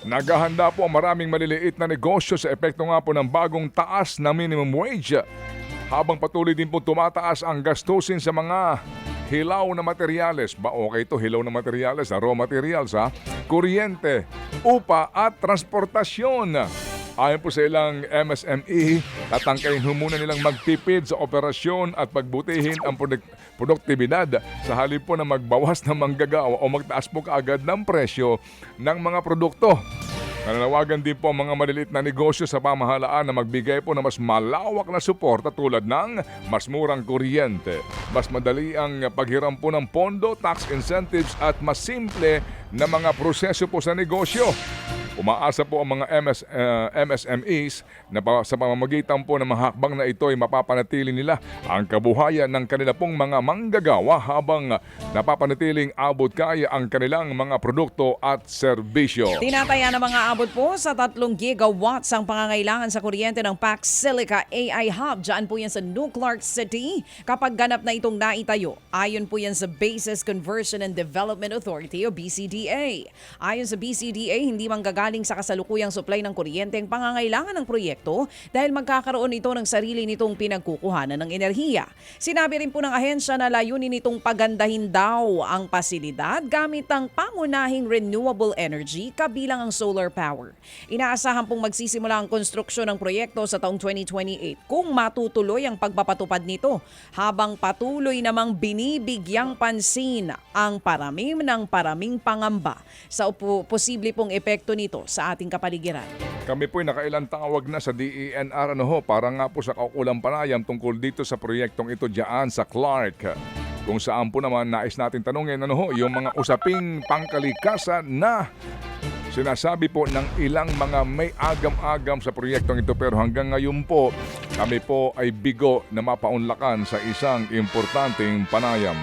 Naghahanda po ang maraming maliliit na negosyo sa epekto nga po ng bagong taas na minimum wage. Habang patuloy din po tumataas ang gastusin sa mga hilaw na materyales. Ba okay to, hilaw na materyales, raw materials ha? Kuryente, upa at transportasyon. Ayon po sa ilang MSME, tatangkayin muna nilang magtipid sa operasyon at pagbutihin ang produktibidad sa halip po na magbawas ng manggagawa o magtaas po kaagad ng presyo ng mga produkto. Nananawagan din po ang mga maliliit na negosyo sa pamahalaan na magbigay po ng mas malawak na suporta tulad ng mas murang kuryente, mas madali ang paghiram po ng pondo, tax incentives at mas simple na mga proseso po sa negosyo. Umaasa po ang mga MSMEs na sa pamamagitan po ng mga hakbang na ito ay mapapanatili nila ang kabuhayan ng kanila pong mga manggagawa habang napapanatiling abot kaya ang kanilang mga produkto at serbisyo. Tinataya ng mga abot po sa 3 gigawatts ang pangangailangan sa kuryente ng Pax Silica AI Hub. Diyan po yan sa New Clark City kapag ganap na itong naitayo. Ayon po yan sa Bases Conversion and Development Authority o BCDA. Ayon sa BCDA, hindi manggagaling sa kasalukuyang supply ng kuryente ang pangangailangan ng proyekto dahil magkakaroon ito ng sarili nitong pinagkukuhanan ng enerhiya. Sinabi rin po ng ahensya na layunin nitong pagandahin daw ang pasilidad gamit ang pangunahing renewable energy kabilang ang solar power. Inaasahan pong magsisimula ang konstruksyon ng proyekto sa taong 2028 kung matutuloy ang pagpapatupad nito habang patuloy namang binibigyang pansin ang paraming pangamba sa posible pong epekto nito sa ating kapaligiran. Kami po'y nakailang tawag na sa DENR para nga po sa kaukulang panayam tungkol dito sa proyektong ito diyan sa Clark. Kung saan po naman nais natin tanungin yung mga usaping pangkalikasan na sinasabi po ng ilang mga may agam-agam sa proyektong ito pero hanggang ngayon po kami po ay bigo na mapaunlakan sa isang importanteng panayam.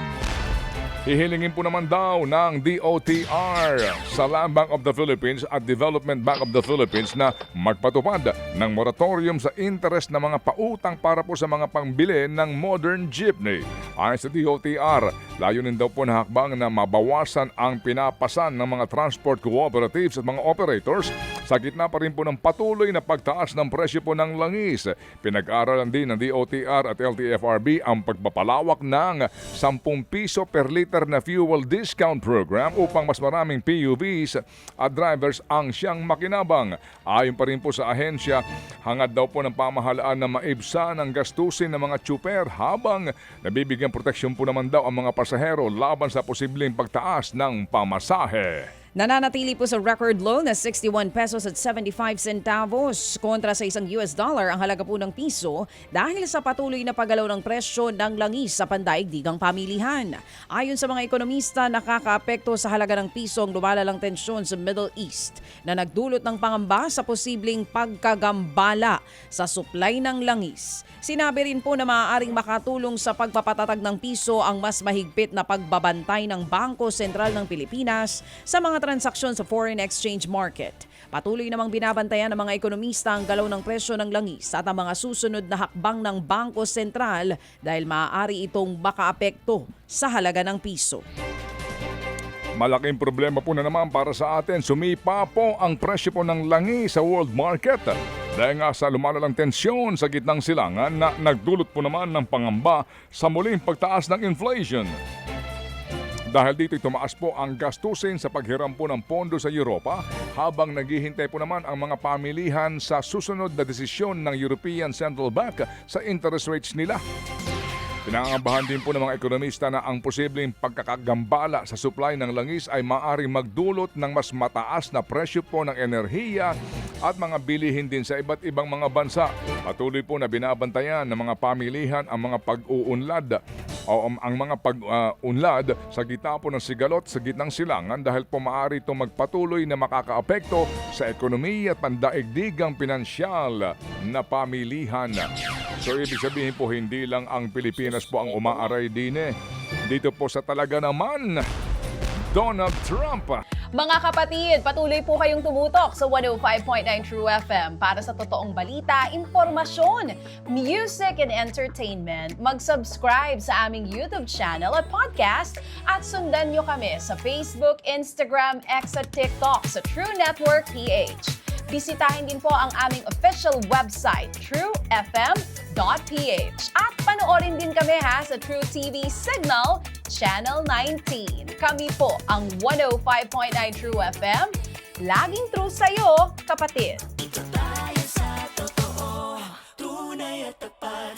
Hihilingin po naman daw ng DOTR sa Land Bank of the Philippines at Development Bank of the Philippines na magpatupad ng moratorium sa interest na mga pautang para po sa mga pangbili ng modern jeepney. Ayon sa DOTR, layunin daw po na hakbang na mabawasan ang pinapasan ng mga transport cooperatives at mga operators sa gitna pa rin po ng patuloy na pagtaas ng presyo po ng langis. Pinag-aaralan din ng DOTR at LTFRB ang pagpapalawak ng 10 piso per liter na fuel discount program upang mas maraming PUVs at drivers ang siyang makinabang. Ayon pa rin po sa ahensya, hangad daw po ng pamahalaan na maibsan ang gastusin ng mga tsuper habang nabibigyan proteksyon po naman daw ang mga pasahero laban sa posibleng pagtaas ng pamasahe. Nananatili po sa record low na 61 pesos at 75 centavos kontra sa isang US dollar ang halaga po ng piso dahil sa patuloy na paggalaw ng presyo ng langis sa pandaigdigang pamilihan. Ayon sa mga ekonomista, nakakaapekto sa halaga ng piso ang lumalalang tensyon sa Middle East na nagdulot ng pangamba sa posibleng pagkagambala sa supply ng langis. Sinabi rin po na maaaring makatulong sa pagpapatatag ng piso ang mas mahigpit na pagbabantay ng Bangko Sentral ng Pilipinas sa mga transaksyon sa foreign exchange market. Patuloy namang binabantayan ng mga ekonomista ang galaw ng presyo ng langis at ang mga susunod na hakbang ng Bangko Sentral dahil maaari itong makaapekto sa halaga ng piso. Malaking problema po na naman para sa atin. Sumipa po ang presyo po ng langis sa world market dahil nga sa lumalalang tensyon sa gitnang silangan na nagdulot po naman ng pangamba sa muling pagtaas ng inflation. Dahil dito tumaas po ang gastusin sa paghiram po ng pondo sa Europa habang naghihintay po naman ang mga pamilihan sa susunod na desisyon ng European Central Bank sa interest rates nila. Pinangangabahan din po ng mga ekonomista na ang posibleng pagkakagambala sa supply ng langis ay maaaring magdulot ng mas mataas na presyo po ng enerhiya at mga bilihin din sa iba't ibang mga bansa. Patuloy po na binabantayan ng mga pamilihan ang mga pag-uunlad o ang mga pag-unlad sa gitna po ng sigalot sa gitnang silangan dahil po maaari itong magpatuloy na makakaapekto sa ekonomiya at pandaigdigang pinansyal na pamilihan. So ibig sabihin po hindi lang ang Pilipinas po ang umaaray din Dito po sa talaga naman, Donald Trump. Mga kapatid, patuloy po kayong tumutok sa 105.9 True FM para sa totoong balita, impormasyon, music and entertainment. Mag-subscribe sa aming YouTube channel at podcast at sundan nyo kami sa Facebook, Instagram, X at TikTok sa True Network PH. Bisitahin din po ang aming official website, truefm.ph. At panoorin din kami sa True TV Signal, Channel 19. Kami po ang 105.9 True FM. Laging true sa'yo, kapatid.